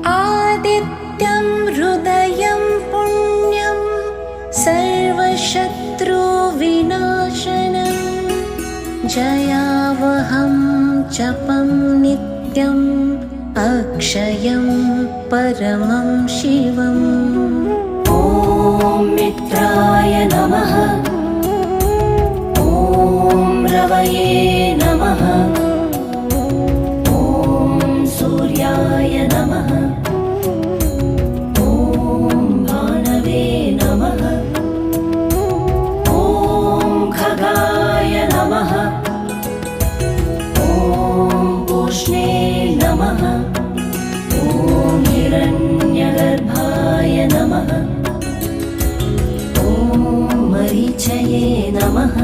आदित्यं हृदयं पुण्यं सर्वशत्रुविनाशनं जयावहं जपं नित्यम् अक्षयं परमं शिवम्। ॐ मित्राय नमः। ॐ रवये नमः। ॐ सूर्याय नमः। ॐ भानवे नमः। ॐ खगाय नमः। ॐ पूष्णे नमः। ॐ हिरण्यगर्भाय नमः। ॐ मरीचये नमः।